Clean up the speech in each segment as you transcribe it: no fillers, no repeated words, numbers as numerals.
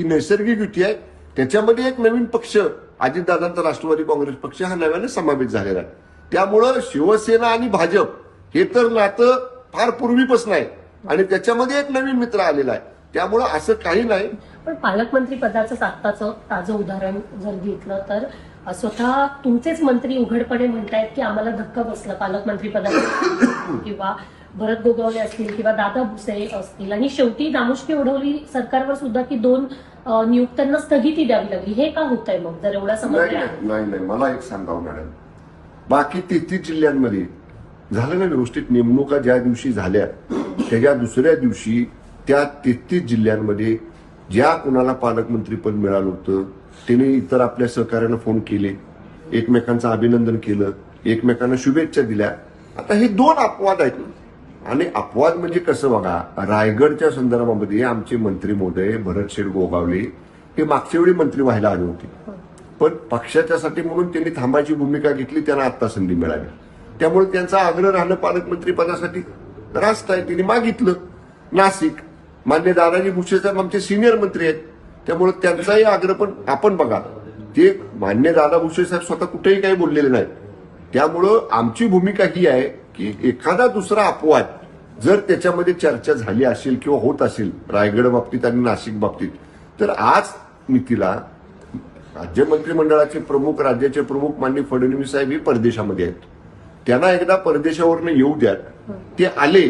ही नैसर्गिक युती आहे. त्याच्यामध्ये एक नवीन पक्ष अजितदादांचा राष्ट्रवादी काँग्रेस पक्ष हा नव्याने समावेश झालेला आहे. त्यामुळं शिवसेना आणि भाजप हे तर नातं फार पूर्वीपासून आहे आणि त्याच्यामध्ये एक नवीन मित्र आलेला आहे. त्यामुळं असं काही नाही. पण पालकमंत्री पदाचं आत्ताचं ताजं उदाहरण जर घेतलं तर स्वतः तुमचेच मंत्री उघडपणे म्हणतायत की आम्हाला धक्का बसला पालकमंत्री पदाचा किंवा भरत गोगावले असतील किंवा दादा भुसे असतील आणि शेवटी नामुष्की उडवली सरकारवर सुद्धा की 2 नियुक्त्यांना स्थगिती द्यावी लागली. हे का होत आहे मग जर एवढा समज नाही मला एक सांगावं मॅडम, बाकी 33 जिल्ह्यांमध्ये झालं ना व्यवस्थित. नेमणुका ज्या दिवशी झाल्या त्याच्या दुसऱ्या दिवशी त्या 33 जिल्ह्यांमध्ये ज्या कुणाला पालकमंत्रीपद मिळालं होतं त्यांनी इतर आपल्या सहकार्यानं फोन केले, एकमेकांचं अभिनंदन केलं, एकमेकांना शुभेच्छा दिल्या. आता हे 2 अपवाद आहेत. आणि अपवाद म्हणजे कसं बघा, रायगडच्या संदर्भामध्ये आमचे मंत्री महोदय भरत गोगावले हे मागच्या वेळी मंत्री व्हायला आले होते, पण पक्षाच्यासाठी म्हणून त्यांनी थांबायची भूमिका घेतली. त्यांना आता संधी मिळाली. त्यामुळे त्यांचा आग्रह राहिलं पालकमंत्री पदासाठी रास्त आहे, त्यांनी मागितलं. नाशिक मान्य दादाजी भुसे साहेब आमचे सिनियर मंत्री आहेत, त्यामुळे त्यांचाही आग्रह. पण आपण बघा, ते मान्य दादा भुसे साहेब स्वतः कुठेही काही बोललेले नाहीत. त्यामुळं आमची भूमिका ही आहे की एखादा दुसरा अपवाद जर त्याच्यामध्ये चर्चा झाली असेल किंवा होत असेल रायगड बाबतीत आणि नाशिक बाबतीत, तर आज मितीला राज्य मंत्रिमंडळाचे प्रमुख, राज्याचे प्रमुख माननीय फडणवीस साहेब हे परदेशामध्ये आहेत. त्यांना एकदा परदेशावरनं येऊ द्या. ते आले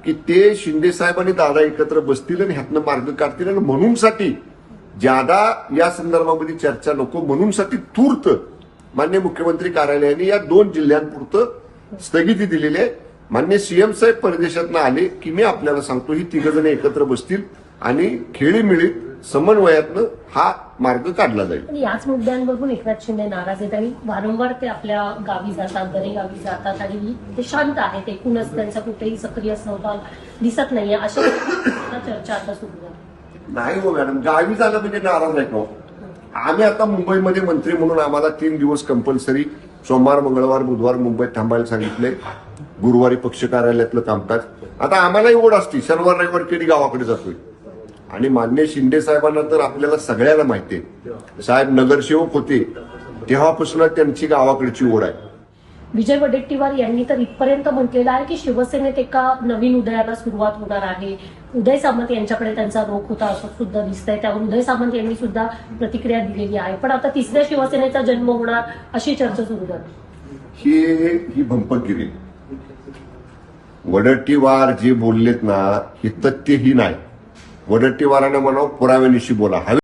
की ते शिंदे साहेब आणि दादा एकत्र बसतील आणि ह्यातनं मार्ग काढतील. आणि म्हणूनसाठी ज्यादा या संदर्भामध्ये चर्चा नको म्हणूनसाठी तूर्त मान्य मुख्यमंत्री कार्यालयाने या 2 जिल्ह्यांपुरतं स्थगिती दिलेली आहे. मान्य सीएम साहेब परदेशातनं आले की मी आपल्याला सांगतो ही 3 जण एकत्र बसतील आणि खेळीमिळीत समन्वयातनं हा मार्ग काढला जाईल. याच मुद्द्यांवरून एकनाथ शिंदे नाराज आहेत आणि वारंवार ते आपल्या गावी जातात, दरेगावी जातात आणि ते शांत आहेत. एकूणच त्यांचा कुठेही सक्रिय सहभाग दिसत नाहीये, अशा चर्चा आता सुरू झाली. नाही हो मॅडम, गावी झालं म्हणजे नाराज आहे का? आम्ही आता मुंबईमध्ये मंत्री म्हणून आम्हाला 3 दिवस कंपल्सरी सोमवार, मंगळवार, बुधवार मुंबईत थांबायला सांगितलंय. गुरुवारी पक्ष कार्यालयातलं कामकाज. आता आम्हालाही ओढ असती, शनिवार रविवार कधी गावाकडे जातोय. आणि मान्य शिंदे साहेबांना तर आपल्याला सगळ्याला माहिती आहे, साहेब नगरसेवक होते तेव्हापासून त्यांची गावाकडची ओढ आहे. विजय वडेट्टीवार यांनी तर इथपर्यंत म्हटलेलं आहे की शिवसेनेत एका नवीन उदयाला सुरुवात होणार आहे. उदय सामंत यांच्याकडे त्यांचा रोख होता असं सुद्धा दिसतंय. त्यावर उदय सामंत यांनी सुद्धा प्रतिक्रिया दिलेली आहे. पण आता 3ऱ्या शिवसेनेचा जन्म होणार अशी चर्चा सुरू झाली. ही भंपकगिरी. वडेट्टीवार जे बोललेत ना, हे तथ्यही नाही. वडेट्टीवारांना म्हणावं पुराव्यानिशी बोला.